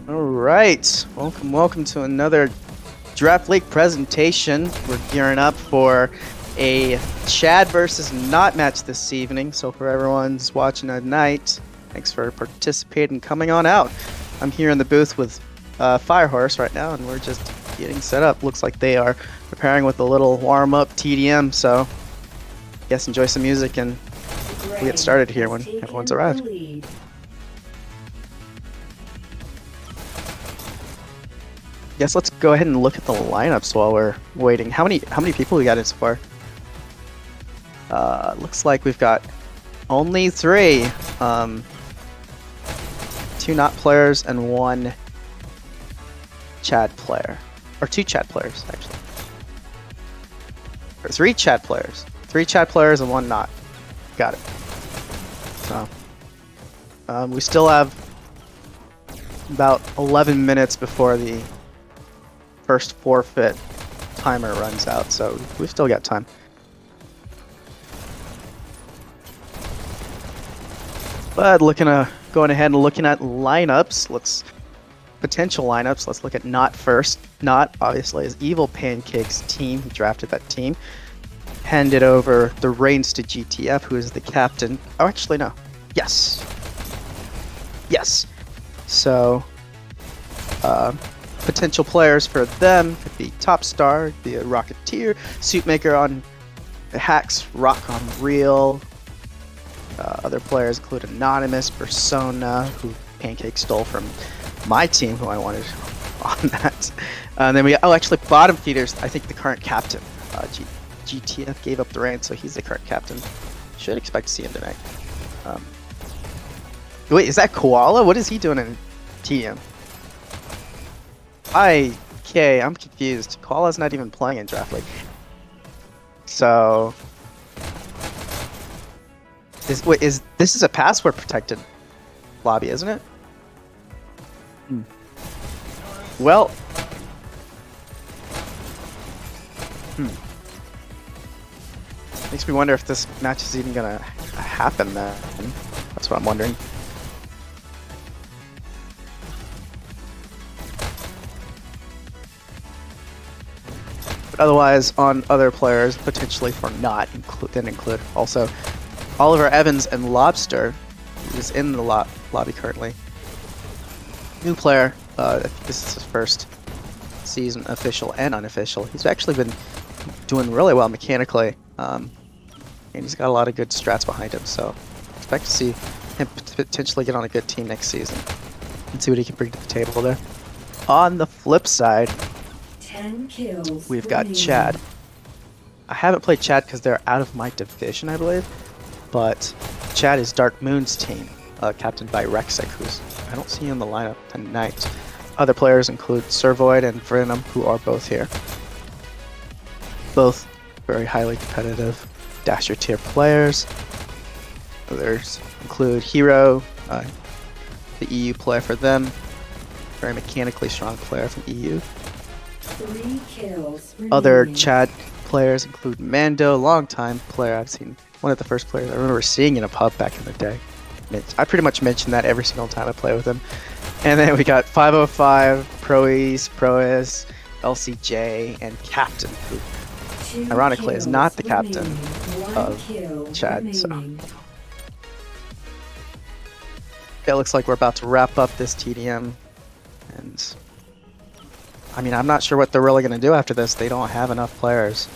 Alright, welcome to another Draft League presentation. We're gearing up for a Chad versus Not match this evening, so for everyone's watching tonight, thanks for participating and coming on out. I'm here in the booth with FireHorse right now, and we're just getting set up. Looks like they are preparing with a little warm-up TDM, so I guess enjoy some music and we'll get started here when everyone's arrived. Guess let's go ahead and look at the lineups while we're waiting. How many people we got in so far? Looks like we've got only 3. 2 not players and 1 Chad player. Or 2 Chad players, actually. Or 3 Chad players. 3 Chad players and 1 not. Got it. So we still have about 11 minutes before the first forfeit timer runs out, so we've still got time. But going ahead and looking at lineups, potential lineups. Let's look at Not first. Not obviously is Evil Pancake's team. He drafted that team, handed over the reins to GTF, who is the captain. Oh, actually no. Yes. So potential players for them could be Top Star, be a Rocketeer, Suitmaker on Hacks, Rock on Real. Other players include Anonymous, Persona, who Pancake stole from my team, who I wanted on that. And then actually bottom feeders, I think the current captain. GTF gave up the reins, so he's the current captain. Should expect to see him tonight. Wait, is that Koala? What is he doing in TM? Okay, I'm confused. Koala's not even playing in Draft League. So this is a password protected lobby, isn't it? Well, makes me wonder if this match is even gonna happen then. That's what I'm wondering. Otherwise, on other players, potentially for Not include also Oliver Evans and Lobster, who is in the lobby currently. New player. This is his first season, official and unofficial. He's actually been doing really well mechanically, and he's got a lot of good strats behind him. So expect to see him potentially get on a good team next season and see what he can bring to the table there. On the flip side, 10 kills. We've got Chad. I haven't played Chad because they're out of my division, I believe. But Chad is Dark Moon's team, captained by Rexic, who's I don't see in the lineup tonight. Other players include Servoid and Venom, who are both here. Both very highly competitive Dasher tier players. Others include Hero, the EU player for them. Very mechanically strong player from EU. 3 kills. Other Chad players include Mando, longtime player. I've seen one of the first players I remember seeing in a pub back in the day. I pretty much mention that every single time I play with him. And then we got 505, Proes, LCJ, and Captain, who ironically is not the captain of Chad. So it looks like we're about to wrap up this TDM, and I mean, I'm not sure what they're really going to do after this. They don't have enough players.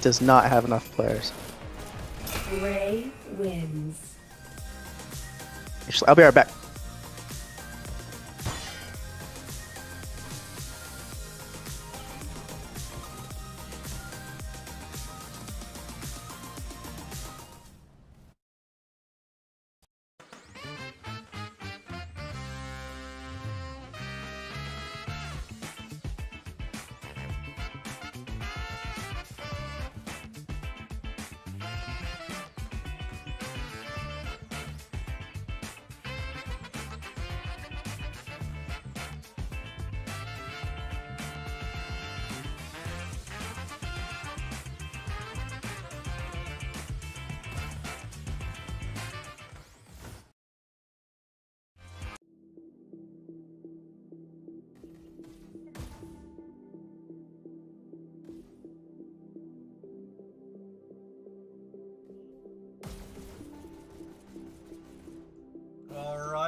Does not have enough players. Ray wins. Actually, I'll be right back.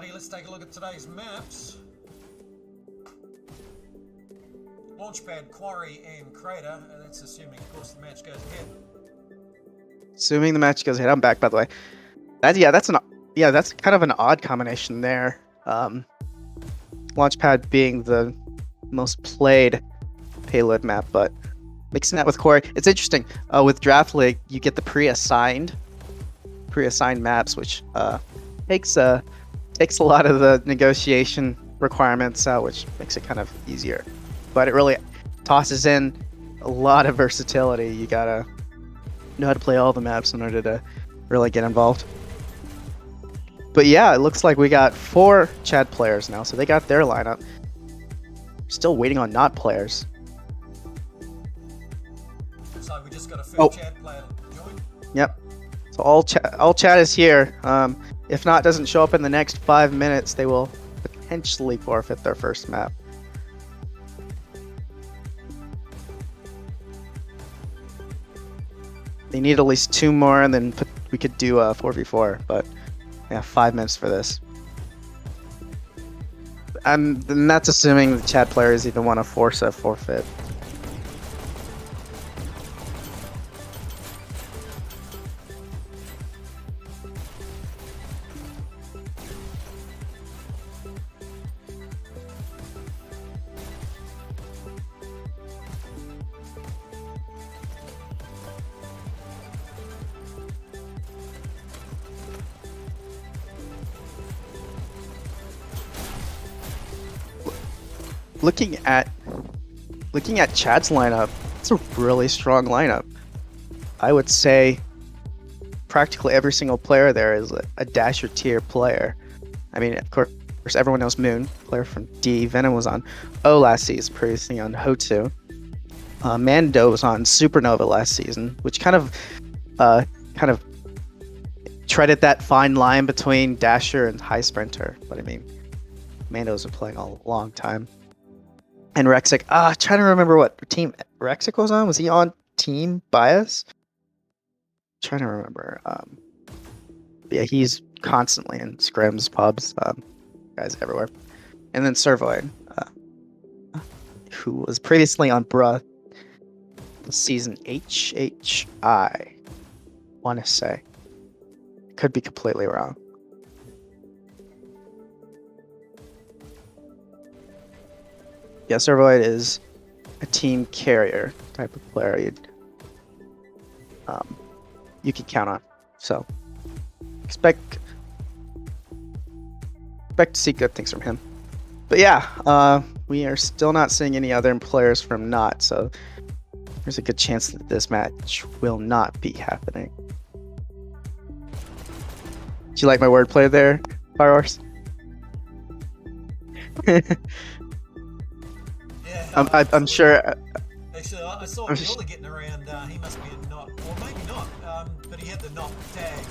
everybody. Let's take a look at today's maps. Launchpad, Quarry, and Crater. That's assuming, of course, the match goes ahead. Assuming the match goes ahead. I'm back, by the way. That's kind of an odd combination there. Launchpad being the most played payload map, but mixing that with Quarry, it's interesting. With Draft League, you get the pre-assigned maps, which takes a lot of the negotiation requirements out, which makes it kind of easier. But it really tosses in a lot of versatility. You gotta know how to play all the maps in order to really get involved. But yeah, it looks like we got 4 Chad players now, so they got their lineup. Still waiting on not players. So we just got a full Chad player join. Yep. So all Chad is here. If not doesn't show up in the next 5 minutes, they will potentially forfeit their first map. They need at least 2 more, and then we could do a 4v4. But yeah, 5 minutes for this. And that's assuming the Chad players even want to force a forfeit. Looking at Chad's lineup, it's a really strong lineup. I would say practically every single player there is a Dasher tier player. I mean, of course, everyone knows Moon, player from D. Venom was on O last season, previously on Ho2. Mando was on Supernova last season, which kind of treaded that fine line between Dasher and High Sprinter. But I mean, Mando's been playing a long time. And Rexic, trying to remember what team Rexic was on. Was he on Team Bias? Trying to remember. Yeah, he's constantly in scrims, pubs, guys everywhere. And then Servoid, who was previously on Bruh, season HHI, want to say. Could be completely wrong. Yeah, Servoid is a team carrier type of player you can count on. So expect to see good things from him. But yeah, we are still not seeing any other players from Not, so there's a good chance that this match will not be happening. Do you like my wordplay there, FireHorse? Yeah, I'm sure. Actually, I saw Mueller getting around. He must be a Not, or maybe not. But he had the Not tag,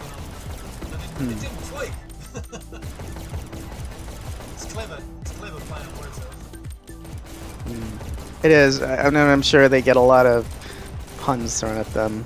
and it didn't tweak. It's clever. It's clever playing words. It is. I'm sure they get a lot of puns thrown at them.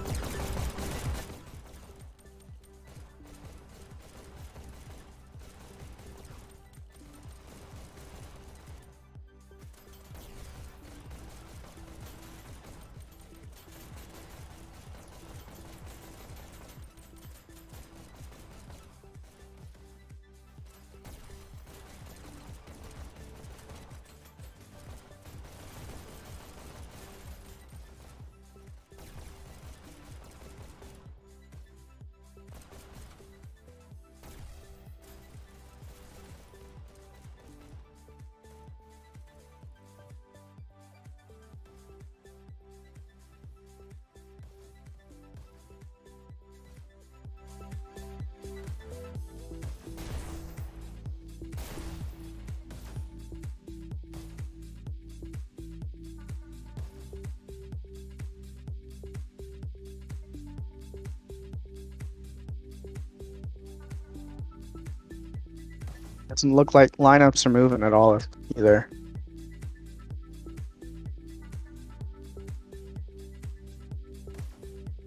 Doesn't look like lineups are moving at all either.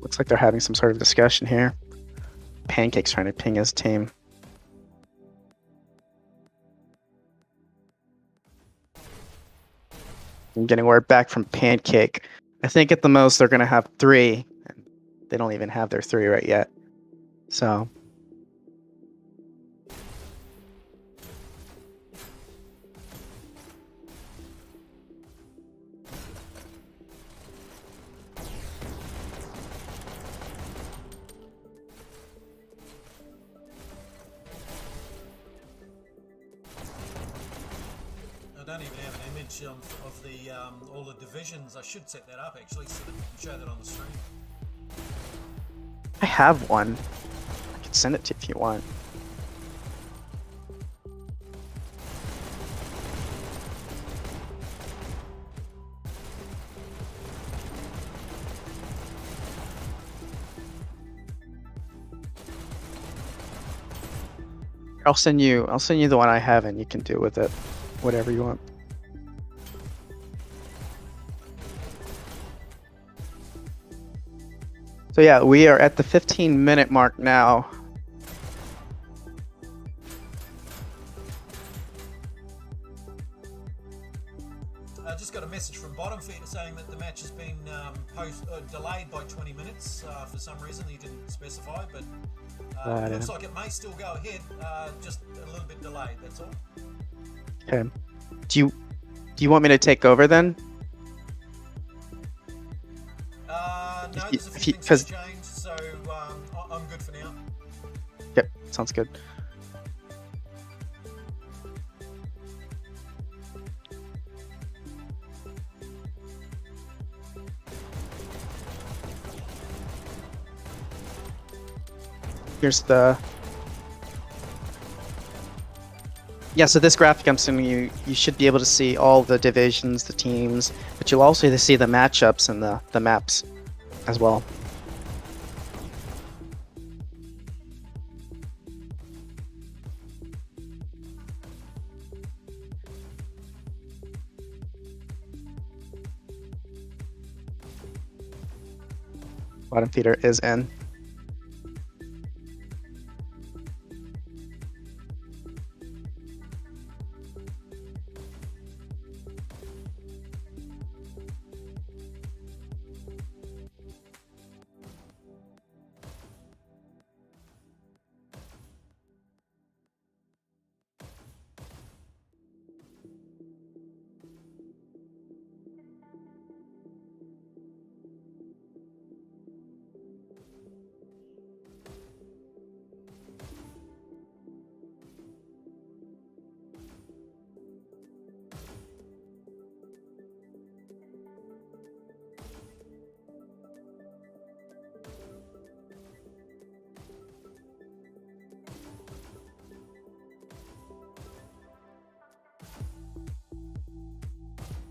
Looks like they're having some sort of discussion here. Pancake's trying to ping his team. I'm getting word back from Pancake. I think at the most they're gonna have 3, and they don't even have their 3 right yet. So I don't even have an image of the all the divisions. I should set that up actually so that we can show that on the screen. I have one. I can send it to you if you want. I'll send you the one I have, and you can do with it whatever you want. So yeah, we are at the 15-minute mark now. I just got a message from Bottom Feeder saying that the match has been delayed by 20 minutes for some reason. He didn't specify, but it looks like it may still go ahead, just a little bit delayed, that's all. Okay. Do you want me to take over then? No, there's a few things that changed, so I'm good for now. Yep, sounds good. Here's the... Yeah, so this graphic I'm sending you, you should be able to see all the divisions, the teams, but you'll also see the matchups and the maps as well. Bottom feeder is in.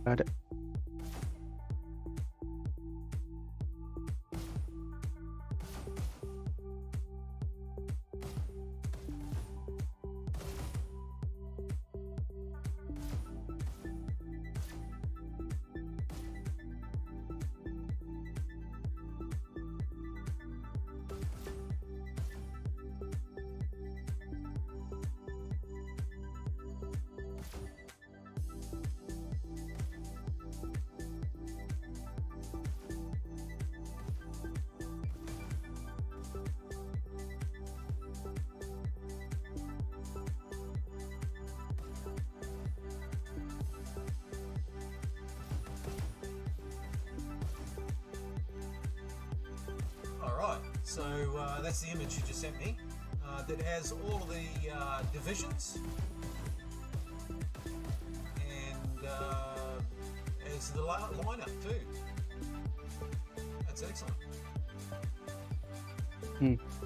Got it. Alright, so that's the image you just sent me that has all of the divisions and has the lineup too. That's excellent.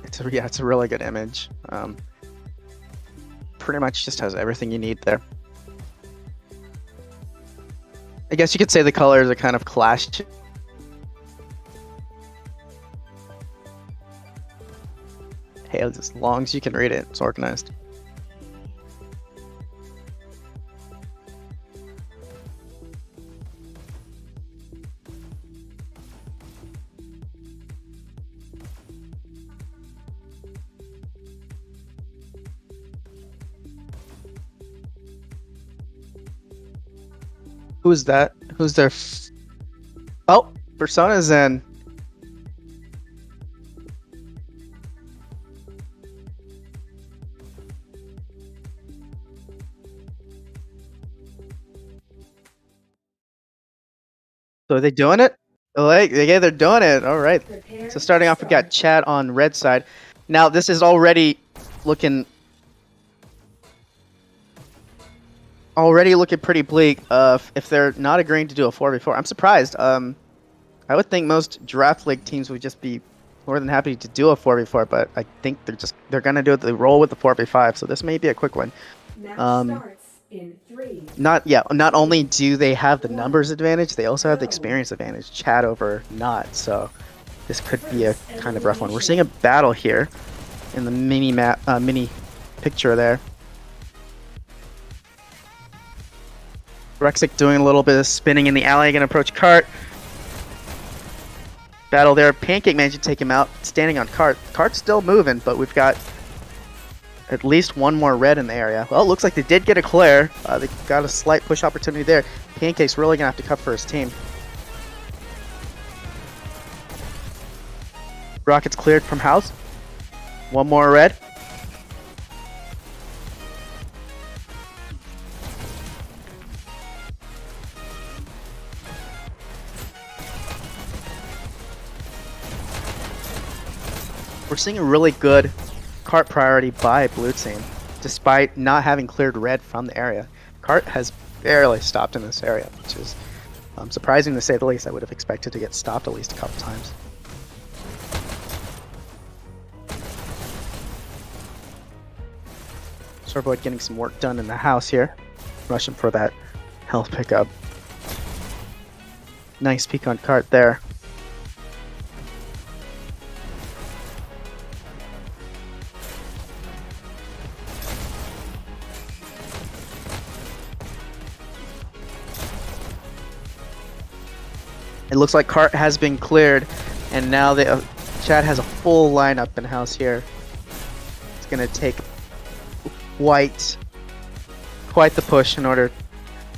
It's a really good image. Pretty much just has everything you need there. I guess you could say the colors are kind of clashed. Hey, as long as you can read it, it's organized. Who's that? Who's their? Oh, Persona's in. So are they doing it? Oh, yeah, they're doing it. All right. Prepare So starting to off, we got start. Chad on red side. Now this is already looking pretty bleak. If they're not agreeing to do a 4v4, I'm surprised. I would think most draft league teams would just be more than happy to do a 4v4, but I think they're gonna do it. They roll with the 4v5, so this may be a quick one. Match Um, starts in 3. Not only do they have the numbers advantage, they also have the experience advantage. Chad over not, so this could be a kind of rough one. We're seeing a battle here in the mini picture there. Rexic doing a little bit of spinning in the alley, gonna approach Cart. Battle there. Pancake managed to take him out, standing on Cart. Cart's still moving, but we've got at least one more red in the area. Well, it looks like they did get a clear. They got a slight push opportunity there. Pancake's really gonna have to cut for his team. Rocket's cleared from house. One more red. We're seeing a really good cart priority by blue team, despite not having cleared red from the area. Cart has barely stopped in this area, which is surprising to say the least. I would have expected to get stopped at least a couple times. Sorboid getting some work done in the house here. Rushing for that health pickup. Nice peek on Cart there. It looks like Cart has been cleared, and now Chad has a full lineup in house here. It's gonna take quite the push in order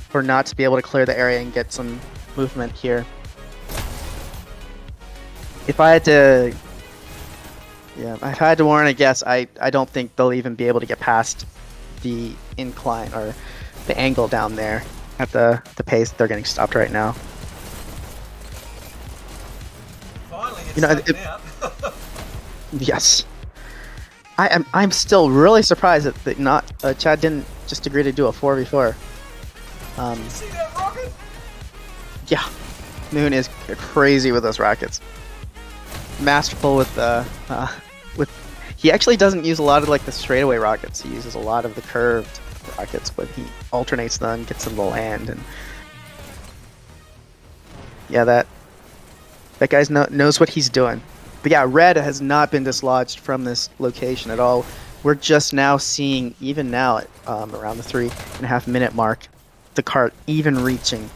for not to be able to clear the area and get some movement here. If I had to warn a guess, I don't think they'll even be able to get past the incline or the angle down there at the pace they're getting stopped right now. Finally, it's You know, taken out. Yes. I'm still really surprised that Chad didn't just agree to do a 4v4. You see that rocket? Yeah, Moon is crazy with those rockets. Masterful with he actually doesn't use a lot of like the straightaway rockets. He uses a lot of the curved rockets, but he alternates them, gets them to land, and yeah, that guy knows what he's doing. But yeah, red has not been dislodged from this location at all. We're just now seeing, even now at around the 3.5 minute mark, the cart even reaching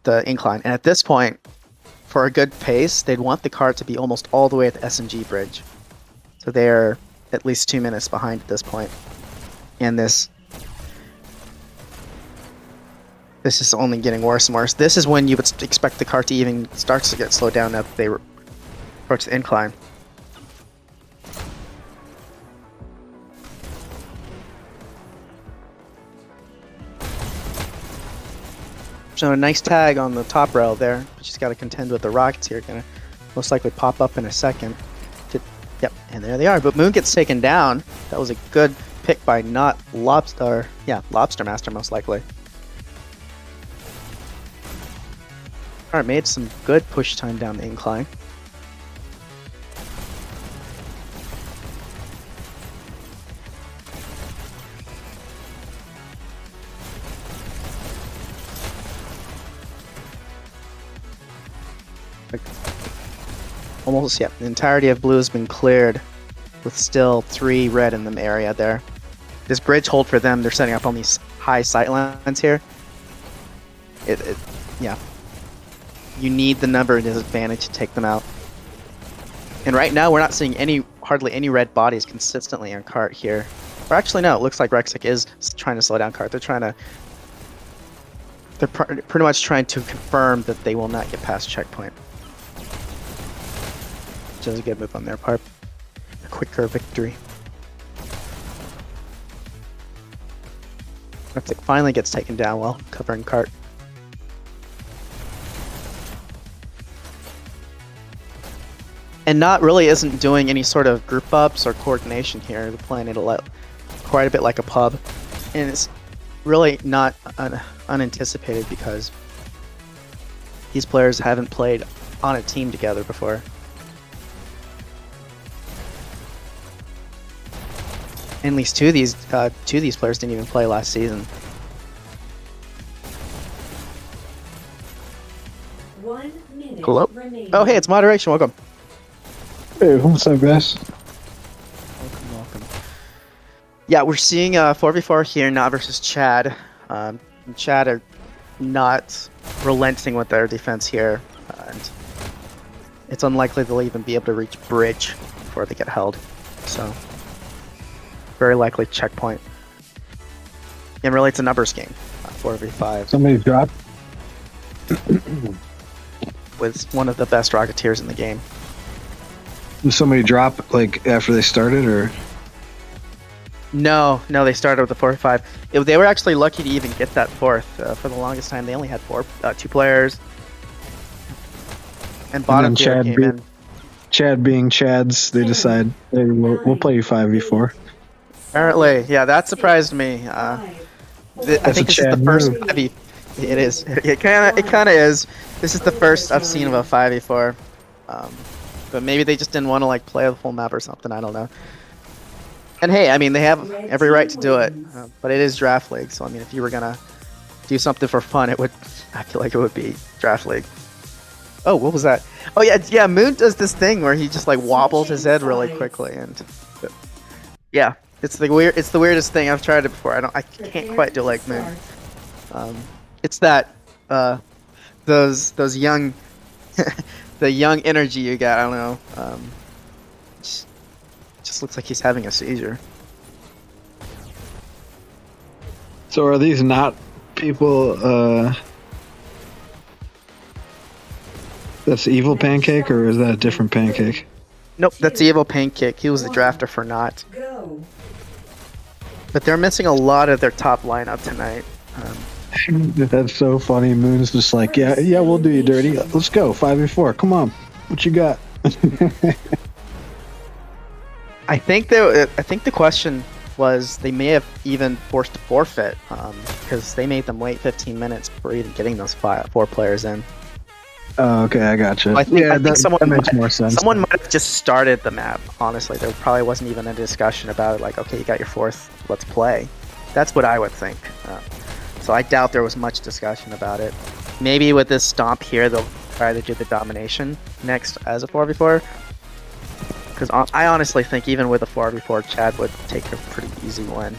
the incline. And at this point, for a good pace, they'd want the cart to be almost all the way at the SMG bridge. So they're at least 2 minutes behind at this point. And this is only getting worse and worse. This is when you would expect the cart to even start to get slowed down as they approach the incline. So a nice tag on the top rail there. She's got to contend with the rockets here. Gonna most likely pop up in a second. Yep, and there they are. But Moon gets taken down. That was a good pick by not Lobster. Yeah, Lobster Master most likely. Alright, made some good push time down the incline. Almost, yeah, the entirety of blue has been cleared with still 3 red in the area there. This bridge hold for them, they're setting up on these high sight lines here. Yeah. You need the number disadvantage to take them out. And right now we're not seeing hardly any red bodies consistently on cart here. Or actually no, it looks like Rexic is trying to slow down cart. They're trying to They're pretty much trying to confirm that they will not get past checkpoint. Which is a good move on their part. A quicker victory. It finally gets taken down while covering cart. And not really isn't doing any sort of group ups or coordination here. They're playing it quite a bit like a pub. And it's really not unanticipated because these players haven't played on a team together before. And at least two of these players didn't even play last season. 1 minute Hello? remaining. Oh, hey, it's moderation. Welcome. Hey, what's up, guys? Welcome. Yeah, we're seeing 4v4 here, not versus Chad. Chad are not relenting with their defense here, and it's unlikely they'll even be able to reach bridge before they get held. So, very likely checkpoint. And really, it's a numbers game, 4v5. Somebody dropped. With one of the best Rocketeers in the game. Did somebody drop like after they started, or? No, they started with the 4v5. They were actually lucky to even get that fourth. For the longest time, they only had two players. And bottom tier came in. Chad being Chads, they decide, hey, we'll play you 5v4. Apparently, yeah, that surprised me. I think this is the first 5v. It is. It kind of is. This is the first I've seen of a 5v4. But maybe they just didn't want to like play the full map or something. I don't know. And hey, I mean, they have every right to do it. But it is Draft League, so I mean, if you were gonna do something for fun, I feel like it would be Draft League. Oh, what was that? Oh yeah. Moon does this thing where he just like wobbles his head really quickly, and yeah, it's the weirdest thing. I've tried it before. I can't quite do like Moon. It's that those young the young energy you got. I don't know. Just looks like he's having a seizure. So are these not people? That's Evil Pancake, or is that a different pancake? Nope, that's Evil Pancake. He was the drafter for Not. Go. But they're missing a lot of their top lineup tonight. That's so funny. Moon's just like, yeah, we'll do you dirty. Let's go 5v4. Come on, what you got? I think the question was they may have even forced a forfeit because they made them wait 15 minutes before even getting those 4 players in. Oh, okay, I gotcha. I think that makes more sense. Someone might have just started the map. Honestly, there probably wasn't even a discussion about it. Like, okay, you got your 4th, let's play. That's what I would think. So I doubt there was much discussion about it. Maybe with this stomp here, they'll try to do the domination next as a 4v4. Because I honestly think even with a 4v4, Chad would take a pretty easy win.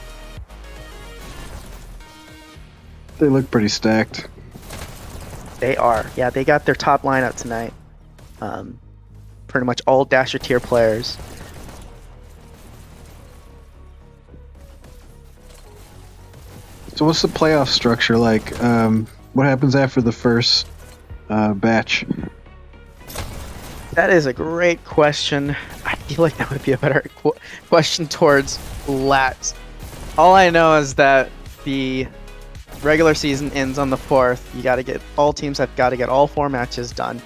They look pretty stacked. They are. Yeah, they got their top lineup tonight. Pretty much all Dasher tier players. So what's the playoff structure like? What happens after the first batch? That is a great question. I feel like that would be a better question towards Lat. All I know is that the regular season ends on the 4th. All teams have got to get all 4 matches done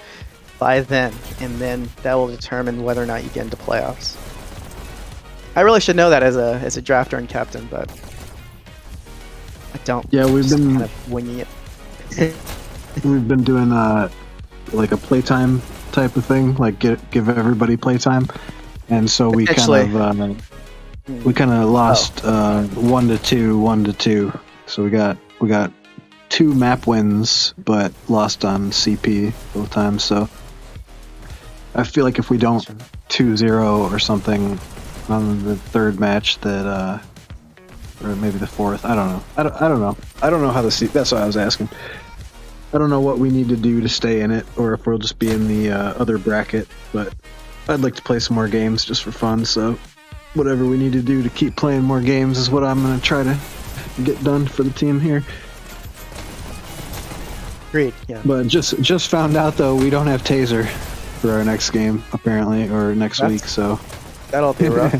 by then, and then that will determine whether or not you get into playoffs. I really should know that as a drafter and captain, but I don't. Yeah, we've been kind of winging it. We've been doing like a playtime type of thing, like give everybody playtime, and so we kind of lost 1-2. So we got 2 map wins, but lost on CP both times. So I feel like if we don't 2-0 or something on the 3rd match, that or maybe the 4th, I don't know. I don't know how to see. That's what I was asking. I don't know what we need to do to stay in it, or if we'll just be in the other bracket. But I'd like to play some more games just for fun. So whatever we need to do to keep playing more games is what I'm gonna try to get done for the team here. Agreed. Yeah. But just found out though we don't have taser for our next game apparently, or next week. So That'll be rough.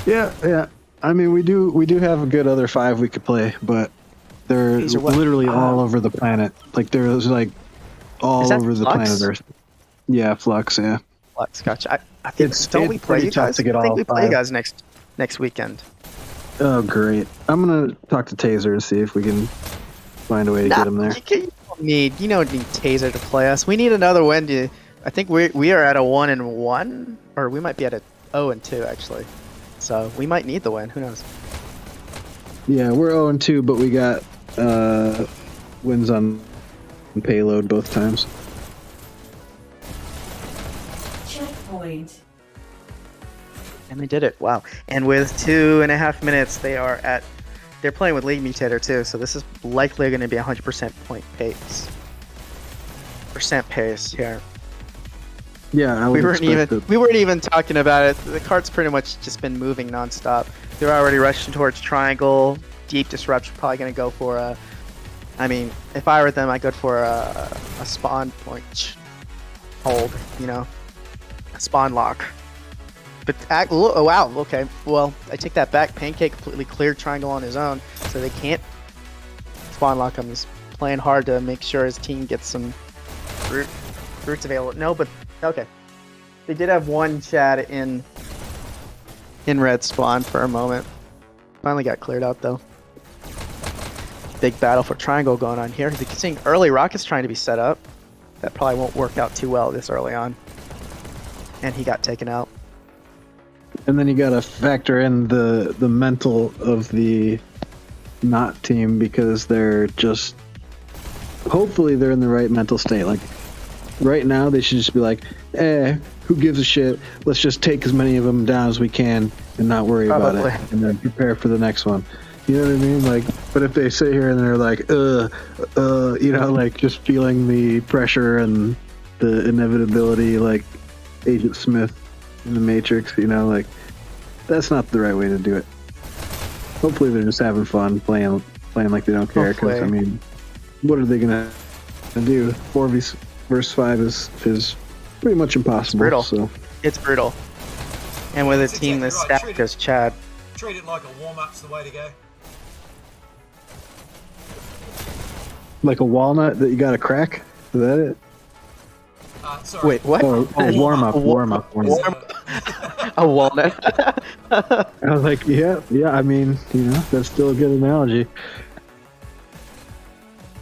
yeah. I mean, we do have a good other 5 we could play, but they're These are what- literally all over the planet. Like there's like all Is that over the Flux? planet Earth. Yeah, Flux. Yeah. Let's gotcha. I think don't we it's play pretty you tough guys? to get I think all we play you 5. guys next weekend. Oh, great! I'm gonna talk to Taser to see if we can find a way to get him there. You don't need Taser to play us. We need another win. I think we are at a 1-1, or we might be at a 0-2 actually. So we might need the win. Who knows? Yeah, we're 0-2, but we got wins on payload both times. Checkpoint. And they did it. Wow. And with 2.5 minutes, they're playing with League Mutator too. So this is likely going to be 100% point pace. Percent pace here. Yeah, I would expect it. We weren't even talking about it. The cart's pretty much just been moving nonstop. They're already rushing towards triangle. Deep disruption, probably going to go for a. I mean, if I were them, I'd go for a spawn point hold. You know, a spawn lock. But oh wow, okay. Well, I take that back. Pancake completely cleared triangle on his own, so they can't spawn lock him. He's playing hard to make sure his team gets some roots available. No, but okay. They did have one Chad in red spawn for a moment. Finally got cleared out though. Big battle for triangle going on here. You can see early rockets trying to be set up. That probably won't work out too well this early on. And he got taken out. And then you gotta factor in the mental of the not team, because they're just, hopefully they're in the right mental state. Like right now they should just be like, who gives a shit? Let's just take as many of them down as we can and not worry about it, and then prepare for the next one. You know what I mean? Like, but if they sit here and they're like, you know, like just feeling the pressure and the inevitability, like Agent Smith in the Matrix, you know, like that's not the right way to do it. Hopefully they're just having fun playing like they don't care. Because I mean, what are they gonna do? 4v versus 5 is pretty much impossible. It's brutal. So it's brutal. And with That's a team exactly this right. stacked as Chad. Treat it like a warm-up's the way to go. like a walnut that you gotta crack. Is that it? Sorry. Wait, what? Oh, warm up. A walnut. I was like, yeah. I mean, you know, that's still a good analogy.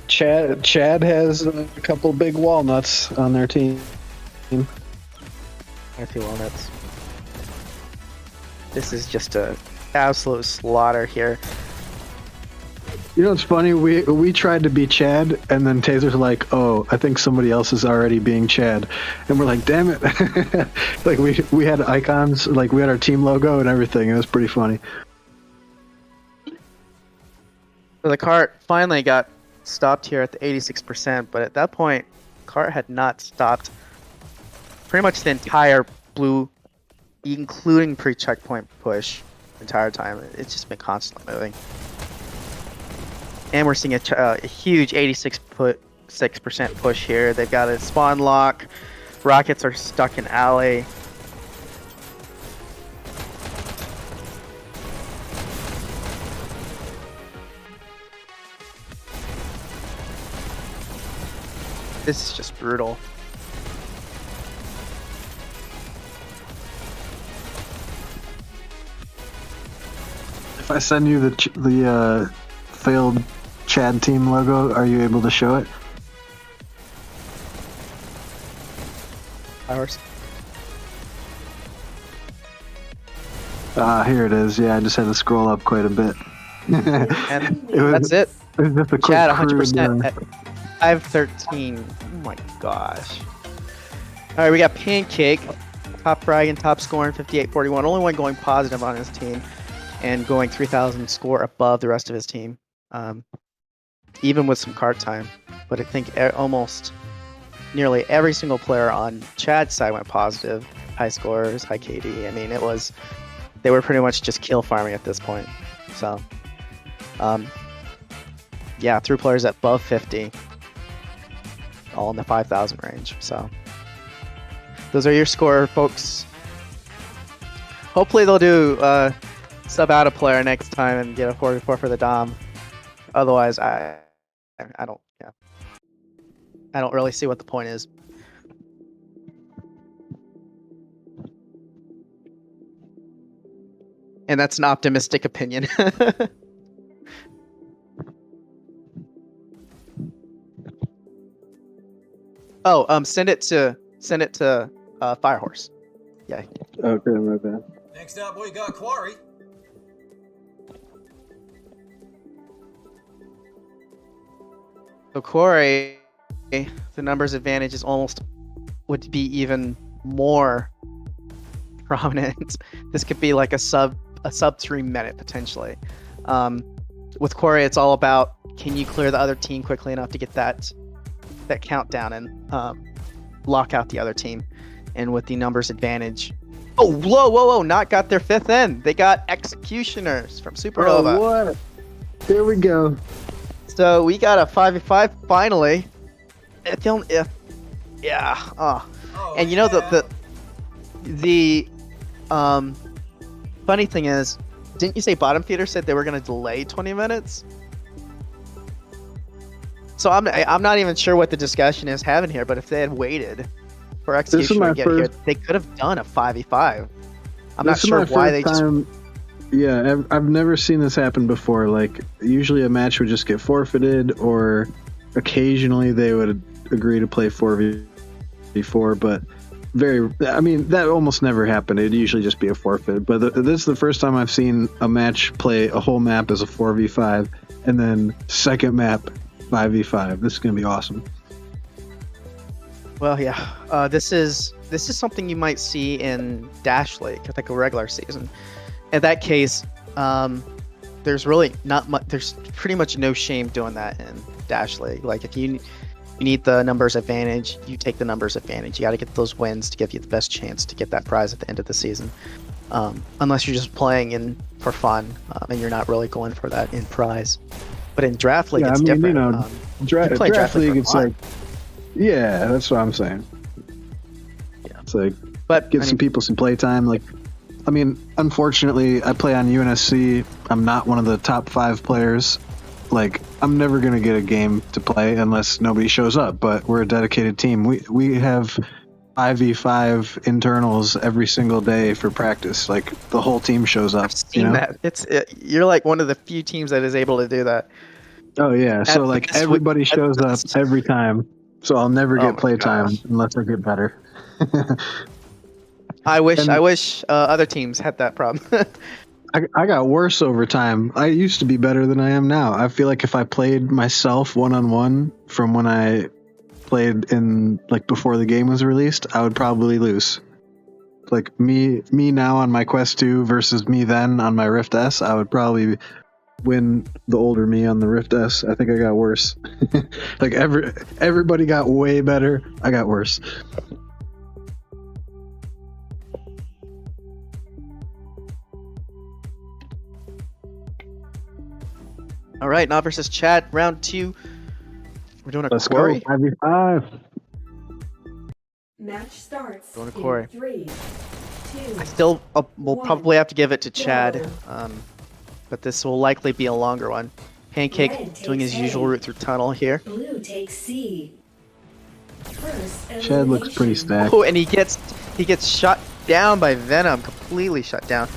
Chad has a couple big walnuts on their team. A few walnuts. This is just a absolute slaughter here. You know, it's funny. We tried to be Chad, and then Taser's like, "Oh, I think somebody else is already being Chad," and we're like, "Damn it!" Like we had icons, like we had our team logo and everything. It was pretty funny. So the cart finally got stopped here at the 86%, but at that point, cart had not stopped pretty much the entire blue, including pre-checkpoint push, the entire time. It's just been constantly moving. And we're seeing a huge 86% push here. They've got a spawn lock. Rockets are stuck in alley. This is just brutal. If I send you the failed Chad team logo, are you able to show it? FireHorse. Here it is. Yeah, I just had to scroll up quite a bit. And That's it. It was just a quick Chad, crude, 100% at 513. Oh my gosh. Alright, we got Pancake. Top fragging, top scoring, 58-41. Only one going positive on his team. And going 3,000 score above the rest of his team. Even with some cart time. But I think almost nearly every single player on Chad's side went positive. High scores, high KD. I mean, they were pretty much just kill farming at this point. So, yeah, through players at above 50. all in the 5,000 range. So those are your score, folks. Hopefully they'll do sub out a player next time and get a 44 for the Dom. Otherwise, I don't I don't really see what the point is. And that's an optimistic opinion. Oh, send it to FireHorse. Yeah. Okay, my bad. Next up, we got Quarry. So Corey, the numbers advantage is almost would be even more prominent. This could be like a sub 3 minute potentially. With Corey, it's all about can you clear the other team quickly enough to get that countdown and lock out the other team. And with the numbers advantage, oh whoa, not got their 5th in. They got Executioners from Supernova. Oh, what? There we go. So we got a 5v5 finally. Yeah. Oh, And you know yeah. the funny thing is, didn't you say Bottom Feeder said they were going to delay 20 minutes? So I'm not even sure what the discussion is having here, but if they had waited for Executioner to get here, they could have done a 5v5. I'm not sure why they just. Yeah, I've never seen this happen before. Like, usually a match would just get forfeited, or occasionally they would agree to play 4v4, but that almost never happened. It'd usually just be a forfeit. But this is the first time I've seen a match play a whole map as a 4v5, and then second map 5v5. This is going to be awesome. Well, yeah. This is something you might see in Dash League, like a regular season. In that case, there's really not much. There's pretty much no shame doing that in Dash League. Like if you need the numbers advantage, you take the numbers advantage. You got to get those wins to give you the best chance to get that prize at the end of the season. Unless you're just playing for fun and you're not really going for that in prize. But in Draft League, it's different. Draft League, it's like, yeah, that's what I'm saying. Yeah, it's like, give some people some playtime. Like, unfortunately, I play on UNSC. I'm not one of the top 5 players. Like, I'm never gonna get a game to play unless nobody shows up. But we're a dedicated team. We have 5v5 internals every single day for practice. Like, the whole team shows up. I've seen that. You're like one of the few teams that is able to do that. Oh yeah, so like everybody shows up every time. So I'll never get playtime unless I get better. I wish other teams had that problem. I got worse over time. I used to be better than I am now. I feel like if I played myself one-on-one from when I played in, like, before the game was released, I would probably lose. Like me now on my Quest 2 versus me then on my Rift S, I would probably win the older me on the Rift S. I think I got worse. Like everybody got way better. I got worse. All right, now versus Chad, round 2. We're doing a Let's quarry. go, 5v5. Match starts Going to in quarry. 3, 2. I still will probably have to give it to Chad, Go. but this will likely be a longer one. Pancake Red doing his takes usual A. route through tunnel here. Blue takes C. First Chad looks pretty elimination. stacked. Oh, and he gets shot down by Venom, completely shut down.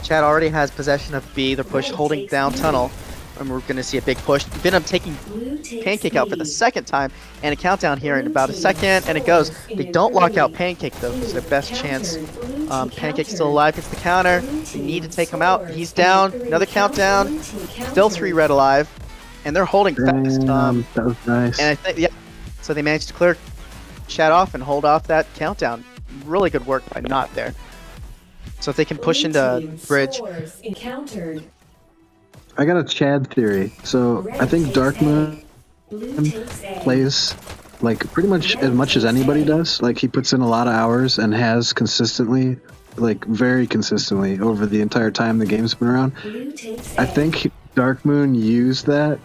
Chad already has possession of B. They're holding takes down B. tunnel, and we're gonna see a big push. Venom taking Blue takes Pancake out for the B. second time, and a countdown here in Blue about a team second, and it goes. scores They in don't lock out 3. Pancake though, because their best chance. Countered. Blue team Pancake's countered. still alive, gets the counter. Blue They need to team take him out. scores He's in down. 3. Another countdown. Blue team Still 3 countered. red alive, and they're holding fast. Damn, that was nice. And I think, yeah, so they managed to clear Chad off and hold off that countdown. Really good work by Not there. So if they can push Blue into team bridge, scores encountered. I got a Chad theory. So Red I think takes Dark A. Moon Blue takes A. plays like pretty much as anybody does. Like, he puts in a lot of hours and has consistently, like very consistently over the entire time the game's been around. Blue takes I A. think Dark Moon used that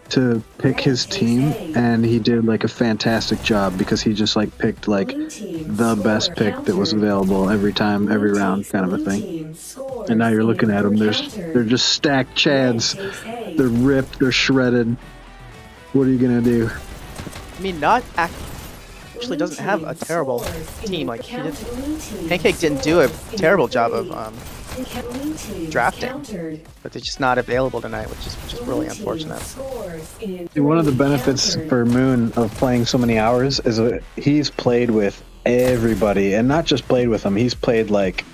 to pick his team, and he did like a fantastic job because he just like picked like the best pick that was available every time, every round, kind of a thing. And now you're looking at them; they're just stacked Chads. They're ripped, they're shredded. What are you gonna do? I mean, not actually doesn't have a terrible team. Like Pancake didn't do a terrible job of drafting, but they're just not available tonight, which is really unfortunate. One of the benefits for Moon of playing so many hours is he's played with everybody, and not just played with them. He's played like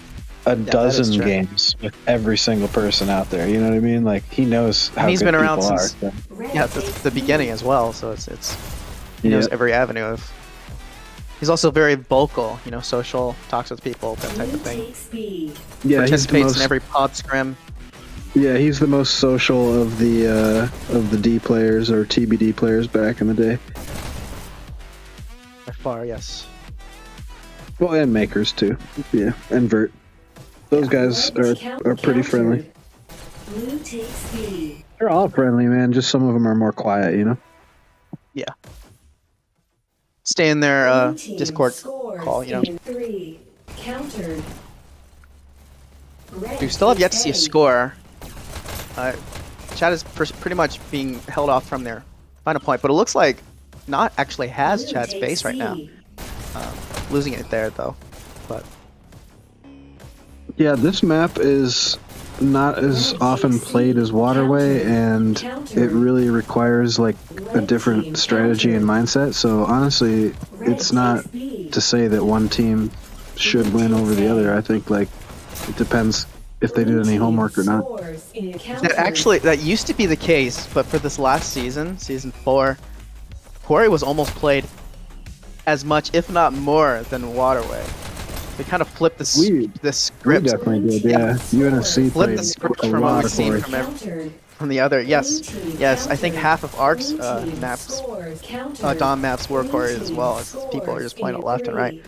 a dozen games with every single person out there. You know what I mean? Like he knows how and he's good been around people since are. the beginning as well. So it's he knows every avenue of. He's also very vocal, you know, social, talks with people, that type of thing. Yeah, Participates in every pod scrim. Yeah, he's the most social of the D players or TBD players back in the day. By far, yes. Well, and makers too. Yeah, and Vert. Those guys are pretty friendly. They're all friendly, man. Just some of them are more quiet, you know. Yeah. Stay in their Discord call, you know. We still have yet to see a score. Chad is pretty much being held off from their final point, but it looks like Not actually has Chad's base right now. Losing it there though, but yeah, this map is not as often played as Waterway, and it really requires like a different strategy and mindset. So honestly, it's not to say that one team should win over the other. I think like it depends if they did any homework or not. That used to be the case, but for this last season, season 4, Quarry was almost played as much, if not more, than Waterway. They kind of flipped the script. We definitely did, yeah. UNSC flipped the script from what we've seen from the other. Yes, I think half of ARC's maps, Dom maps were Quarry as well. People are just playing it left and right.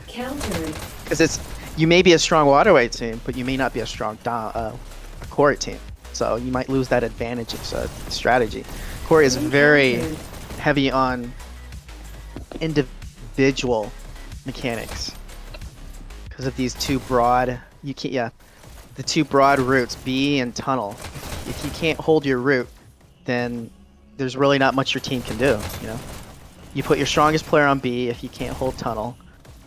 Because you may be a strong Waterway team, but you may not be a strong Quarry team. So you might lose that advantage of strategy. Quarry is very heavy on individual mechanics because of these two broad the two broad routes, B and tunnel. If you can't hold your route, then there's really not much your team can do. You know, you put your strongest player on B if you can't hold tunnel,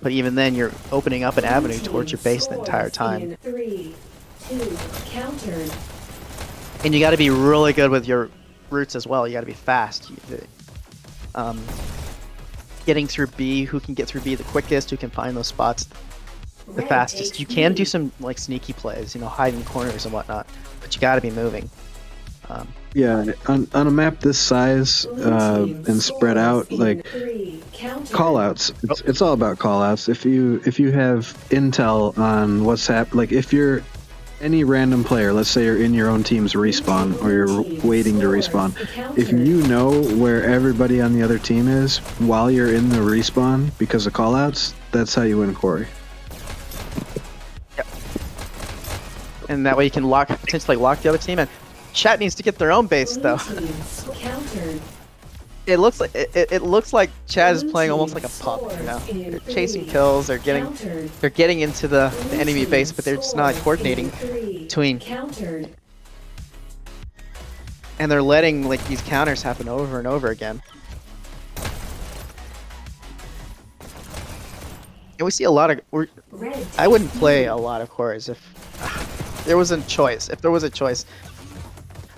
but even then you're opening up an avenue towards your base the entire time. 3, 2, countered. And you got to be really good with your routes as well. You got to be fast. Getting through B, who can get through B the quickest, who can find those spots the fastest. You can do some like sneaky plays, you know, hide in corners and whatnot, but you got to be moving. Yeah, on a map this size and spread out, like callouts, it's all about callouts. If you have intel on what's happening, like if you're any random player, let's say you're in your own team's respawn or you're waiting to respawn, if you know where everybody on the other team is while you're in the respawn because of callouts, that's how you win Quarry. Yep. And that way you can potentially lock the other team in. Chat needs to get their own base though. It looks like Chad is playing almost like a pup, you know. They're chasing kills, they're getting into the enemy base, but they're just not coordinating between. And they're letting like these counters happen over and over again. And we see a lot of I wouldn't play a lot of cores if there was a choice. If there was a choice,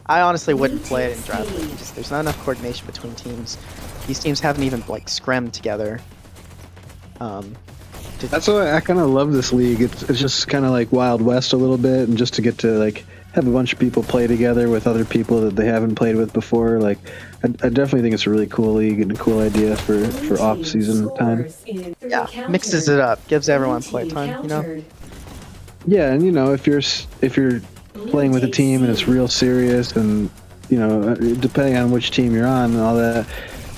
I honestly wouldn't play it in draft. There's not enough coordination between teams. These teams haven't even like scrimmed together. That's why I kind of love this league. It's just kind of like Wild West a little bit, and just to get to like have a bunch of people play together with other people that they haven't played with before. Like, I definitely think it's a really cool league and a cool idea for off-season time. Yeah, mixes it up, gives everyone play time. You know. Yeah, and you know if you're playing with a team and it's real serious, and you know depending on which team you're on and all that,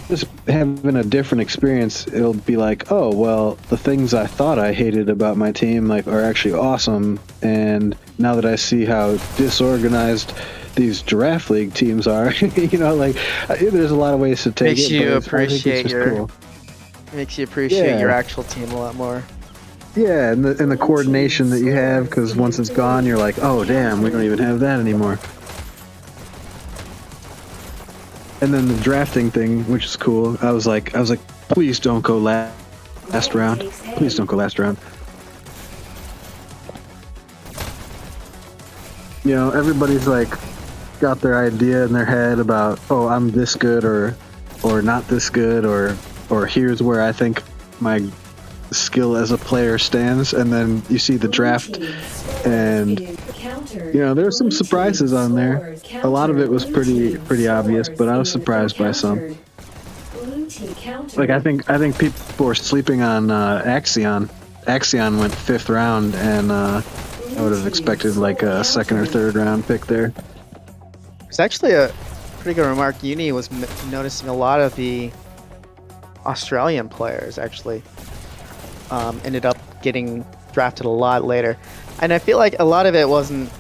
just having a different experience, it'll be like, oh well, the things I thought I hated about my team like are actually awesome, and now that I see how disorganized these draft league teams are. You know, like there's a lot of ways to take Makes it. you but I think appreciate it's just your- cool. Makes you appreciate Yeah. your actual team a lot more. Yeah, and the coordination that you have, because once it's gone, you're like, oh damn, we don't even have that anymore. And then the drafting thing, which is cool. I was like, please don't go last round. Please don't go last round. You know, everybody's like got their idea in their head about, oh, I'm this good or not this good or here's where I think my skill as a player stands, and then you see the draft, and you know there's some surprises on there. A lot of it was pretty obvious, but I was surprised by some. Like I think people were sleeping on Axion. Axion went 5th round, and I would have expected like a 2nd or 3rd round pick there. It's actually a pretty good remark. Uni was noticing a lot of the Australian players actually ended up getting drafted a lot later, and I feel like a lot of it wasn't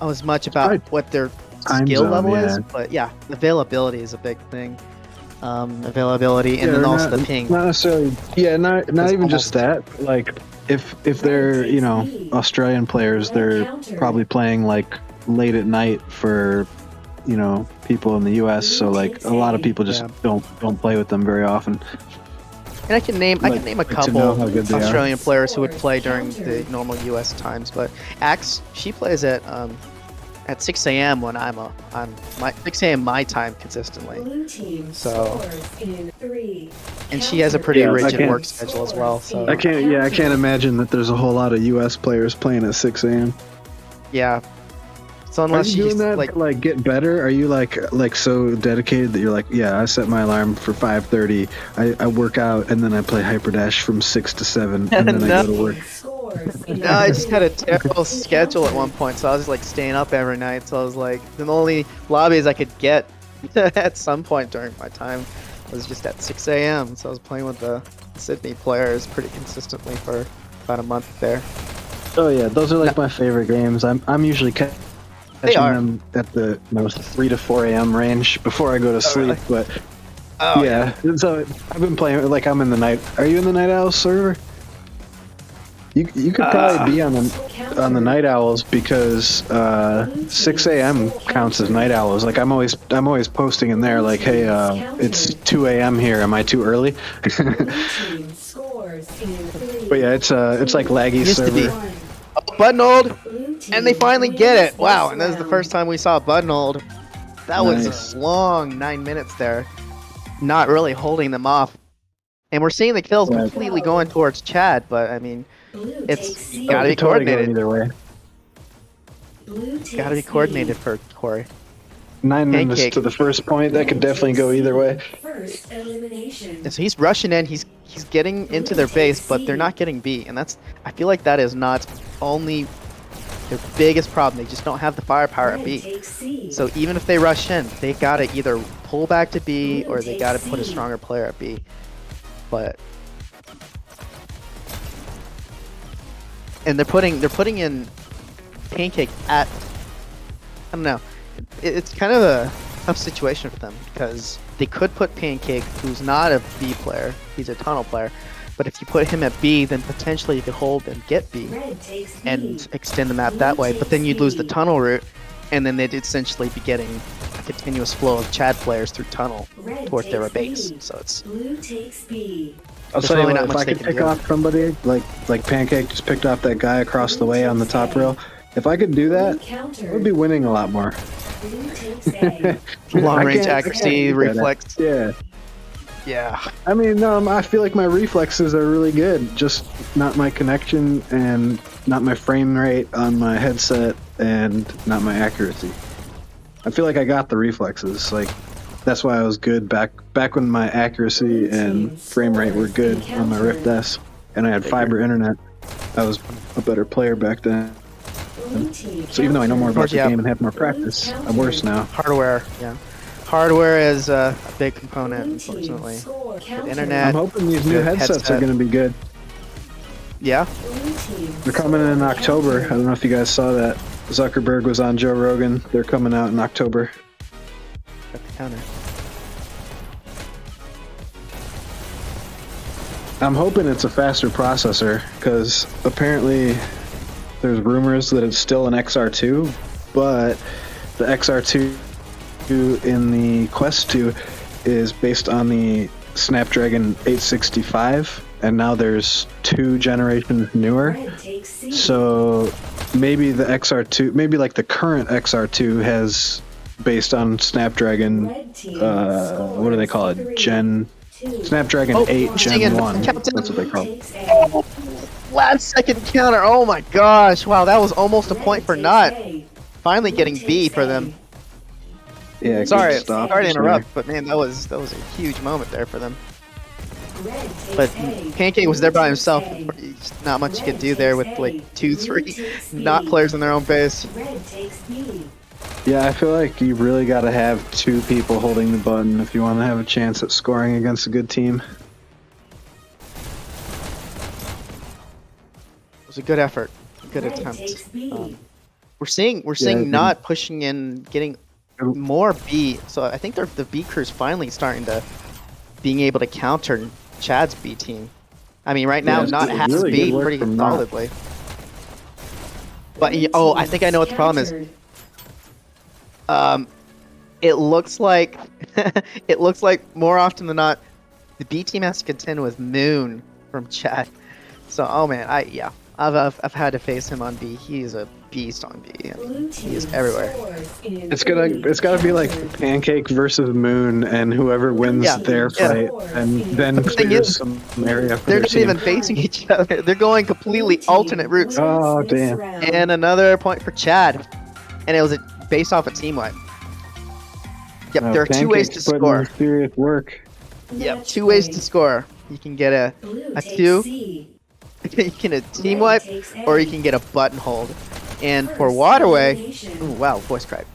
as much about what their Time skill zone, level yeah. is, but yeah, availability is a big thing. Availability, and Yeah, then they're also not, the ping. Not necessarily. Yeah, not even just that. Like if they're Australian players, they're probably playing like late at night for people in the U.S. So like a lot of people just don't play with them very often. And I can name a to know couple how good they are. Australian players who would play during the normal U.S. times, but Axe, she plays at 6 a.m. when I'm 6 a.m. my time consistently. So, and she has a pretty rigid work schedule as well. So I can't imagine that there's a whole lot of U.S. players playing at 6 a.m. yeah. So Are unless you she's doing that like, to, like get better? Are you like so dedicated that you're like, yeah, I set my alarm for 5:30. I work out and then I play Hyperdash from 6 to 7, and then I go to work. no, I just had a terrible schedule at one point, so I was like staying up every night. So I was like, the only lobbies I could get at some point during my time was just at 6 a.m. So I was playing with the Sydney players pretty consistently for about a month there. Oh yeah, those are like my favorite games. I'm usually catching are. them at the 3 to 4 a.m. range before I go to sleep. Really? But Oh yeah, so I've been playing like I'm in the night. Are you in the Night Owls server? You could probably be on the Night Owls because 6 a.m. counts as Night Owls. Like I'm always posting in there like, hey, it's 2 a.m. here. Am I too early? But yeah, it's like laggy Used to be. server. Buttonhold, and they finally get it. Wow, and this is the first time we saw Buttonhold. That was Nice. a long 9 minutes there, not really holding them off. And we're seeing the kills completely going towards Chad, but I mean, it's gotta be It could totally go coordinated. either way. Gotta be coordinated for Corey. 9 minutes Pancake. to the first point. That could definitely go either way. First elimination. And so he's rushing in. He's getting into their base, but they're not getting B, and I feel like that is not only their biggest problem. They just don't have the firepower at B. So even if they rush in, they gotta either pull back to B or they gotta put a stronger player at B. But and they're putting in Pancake at, I don't know. It's kind of a tough situation for them because they could put Pancake, who's not a B player, he's a tunnel player. But if you put him at B, then potentially you could hold and get B and extend the map that way. But then you'd lose the tunnel route, and then they'd essentially be getting a continuous flow of Chad players through tunnel toward their base. So it's Blue takes B. I'll There's tell you really what, not if much I they could can pick do. off somebody, like Pancake just picked off that guy across the way on the top rail, if I could do that, I would be winning a lot more. Blue takes A. long I range can't accuracy, do that. reflex. Yeah. Yeah. I mean, I feel like my reflexes are really good, just not my connection and not my frame rate on my headset and not my accuracy. I feel like I got the reflexes. Like that's why I was good back when my accuracy and frame rate were good on my Rift S, and I had fiber internet. I was a better player back then. So even though I know more about the game and have more practice, I'm worse now. Hardware, yeah. Hardware is a big component, unfortunately. With I'm internet, hoping these new Good headsets headset. are going to be good. yeah. They're coming in October. I don't know if you guys saw that. Zuckerberg was on Joe Rogan. They're coming out in October. Got the counter. I'm hoping it's a faster processor because apparently there's rumors that it's still an XR2, but the XR2 in the Quest 2 is based on the Snapdragon 865, and now there's 2 generations newer. Red takes C. So maybe the XR2, maybe like the current XR2 has based on Snapdragon, Red team what do they call it? scores 3-2. Snapdragon Oh, 8 sing Gen it. 1. Countdown. That's what they call it. Takes A. Last second counter. Oh my gosh! Wow, that was almost a point for Red not. takes A. Finally getting Blue B takes for A. them. Yeah, Sorry, good stuff. sorry to interrupt, but man, that was a huge moment there for them. Red takes But A. Pancake was there by Blue himself. takes A. Just not much you could Red do there takes with A. like 2, 3 Blue takes not B. players in their own base. Red takes B. Yeah, I feel like you really got to have 2 people holding the button if you want to have a chance at scoring against a good team. It was a good effort, a good Red attempt. takes B. We're seeing Yeah, not pushing in, getting more B. So I think the B crew's finally starting to being able to counter Chad's B team. I mean, right now Yeah, not it's has really B good work pretty from Not. solidly. But Blue oh, I team think I know what the problem is. countered. It looks like it looks like more often than not, the B team has to contend with Moon from Chad. So oh man, I've had to face him on B. He is a beast on B. I mean, Blue he is team everywhere. scores in It's gotta be like countered. Pancake versus Moon, and whoever wins Yeah, their yeah. fight, and then The thing clears is, some area for They're their not team. even facing each other. They're going completely Blue team alternate routes. wins Oh, this damn. round. And another point for Chad. And it was based off a team wipe. Yep, there are 2 ways to Pancake's putting in score. serious work. Yep, Match 2 ways to point. score. You can get Blue a takes 2, C. you can get a team Red wipe, takes A. or you can get a button hold. And for First Waterway, elimination. ooh, wow, voice crack.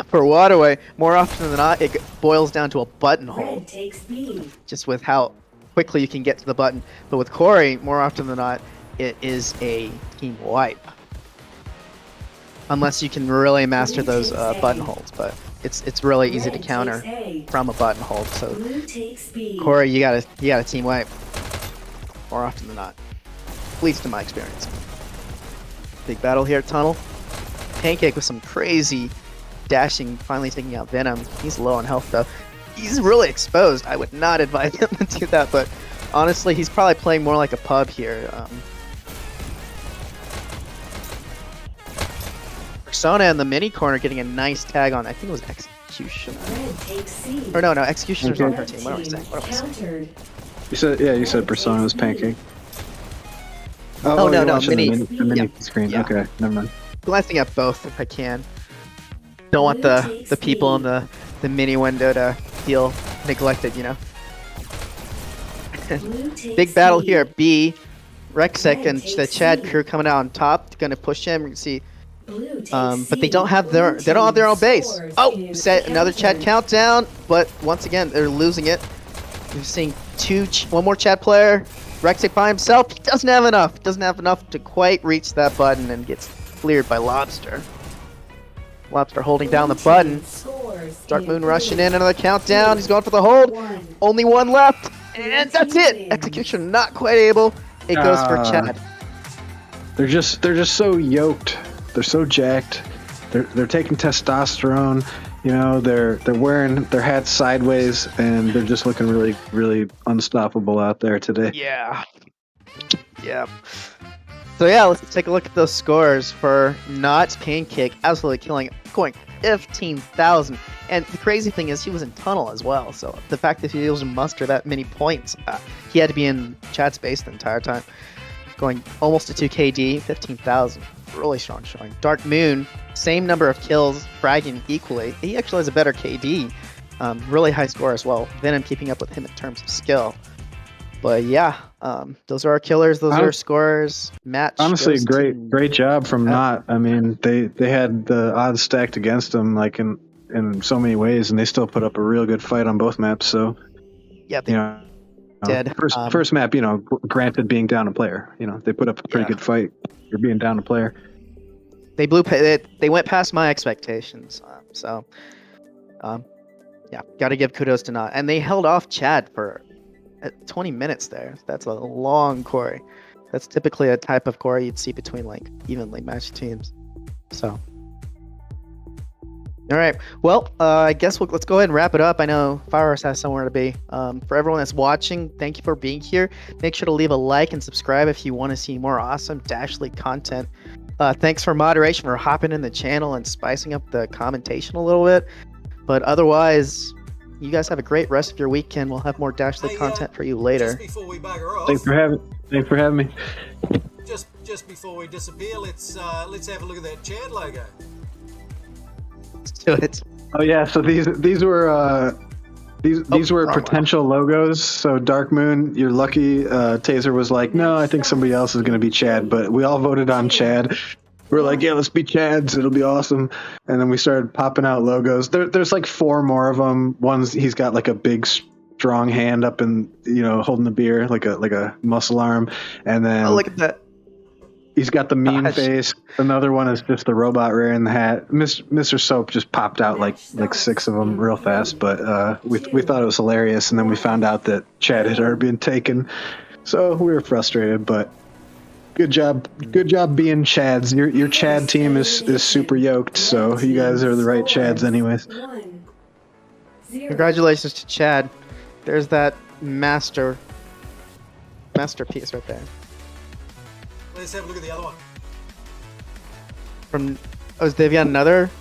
For Waterway, more often than not, it boils down to a button hold, Red takes B. just with how quickly you can get to the button. But with Corey, more often than not, it is a team wipe. Unless you can really master those button holds, but it's really easy to Red counter takes A. from a button hold. So Blue takes B. Corey, you got a team wipe more often than not, at least in my experience. Big battle here at Tunnel. Pancake with some crazy dashing, finally taking out Venom. He's low on health though. He's really exposed. I would not advise him to do that, but honestly, he's probably playing more like a pub here. Persona in the mini corner getting a nice tag on. I think it was Executioner. Red takes C. Or no, Executioner's on her Red team. What am I saying? What am I saying? countered. You said Persona was Pancake. Oh, no, you're no, watching mini. the mini Yeah. screen. Yeah. Okay, never mind. Glancing at both if I can. Don't want the people in the mini window to feel neglected, you know. Blue takes Big battle C. here. B, Rexek Red and the takes Chad C. crew coming out on top, gonna push him. You can see, Blue takes but they C. don't have Blue they don't have their own team base. scores Oh, in set another Chad countered. countdown, but once again they're losing it. You're seeing one more Chad player. Rexek by himself. He doesn't have enough. Doesn't have enough to quite reach that button and gets cleared by Lobster. Lobster holding down the Blue button. team scores Dark in Moon rushing blue. in, another countdown. He's going for the hold. 1. Only one left, and that's it. Wins. Execution not quite able. It goes for Chad. They're just so yoked. They're so jacked. They're taking testosterone. You know, they're wearing their hats sideways, and they're just looking really, really unstoppable out there today. Yeah. Yeah. So yeah, let's take a look at those scores for Not Pancake. Absolutely killing it. Going 15,000. And the crazy thing is he was in Tunnel as well. So the fact that he was able to muster that many points, he had to be in Chad's base the entire time. Going almost to 2 KD, 15,000. Really strong showing. Dark Moon, same number of kills, fragging equally. He actually has a better KD. Really high score as well. Venom keeping up with him in terms of skill. But yeah, those are our killers. Those are our scorers. Match. Honestly, goes to- great job from Not. I mean, they had the odds stacked against them, like in so many ways, and they still put up a real good fight on both maps. So, Yeah, they you know, did. first map, you know, granted being down a player, you know, they put up a pretty Yeah. good fight. You're being down a player. They went past my expectations. Yeah, got to give kudos to Not, and they held off Chad for 20 minutes there. That's a long Corey. That's typically a type of Corey you'd see between like evenly matched teams. So, all right. Well, I guess let's go ahead and wrap it up. I know FireHorse has somewhere to be. For everyone that's watching, thank you for being here. Make sure to leave a like and subscribe if you want to see more awesome Dash League content. Thanks for moderation for hopping in the channel and spicing up the commentation a little bit. But otherwise, you guys have a great rest of your weekend. We'll have more Dash League content for you later. Just before we bugger off, Thanks for having me. just before we disappear, let's have a look at that Chad logo. Let's do it. Oh yeah, so these were these were potential logos. So Dark Moon, you're lucky. Taser was like, no, I think somebody else is going to be Chad, but we all voted on Chad. We're like, yeah, let's be Chads. It'll be awesome. And then we started popping out logos. There's like 4 more of them. One's he's got like a big strong hand up and holding the beer like a muscle arm. And then look at that. He's got the mean face. Another one is just the robot wearing the hat. Mr. Soap just popped out like 6 of them real fast. But we thought it was hilarious. And then we found out that Chad had already been taken. So we were frustrated, but. Good job being Chads. Your Chad team is super yoked, so you guys are the right Chads anyways. Congratulations to Chad. There's that masterpiece right there. Let's have a look at the other one. They've got another.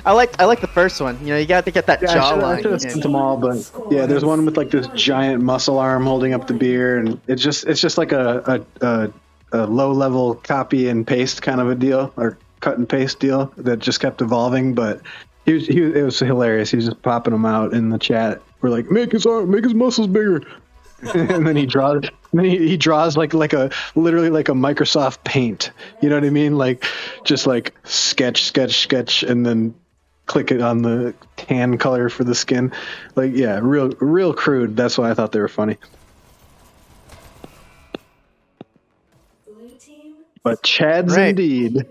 I like the first one. You got to get that jawline. I should have sent them all, but yeah, there's one with like this giant muscle arm holding up the beer, and it's just like a low level copy and paste kind of a deal, or cut and paste deal that just kept evolving. But it was hilarious. He was just popping them out in the chat. We're like, make his muscles bigger. And then he draws like literally like a Microsoft Paint. You know what I mean? Like just like sketch, and then click it on the tan color for the skin. Like yeah, real crude. That's why I thought they were funny. But Chads indeed.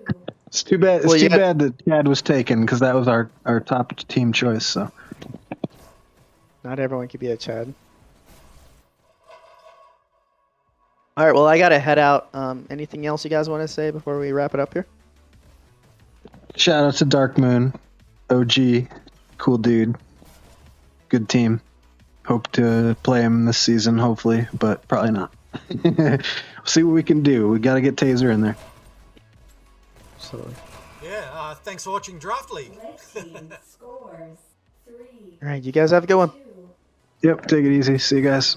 It's too bad. It's too bad that Chad was taken because that was our top team choice. So not everyone could be a Chad. All right, well, I got to head out. Anything else you guys want to say before we wrap it up here? Shout out to Dark Moon, OG, cool dude, good team. Hope to play him this season, hopefully, but probably not. We'll see what we can do. We got to get Taser in there. Absolutely. Yeah, thanks for watching Draft League. Scores 3. All right, you guys have a good one. Yep, take it easy. See you guys.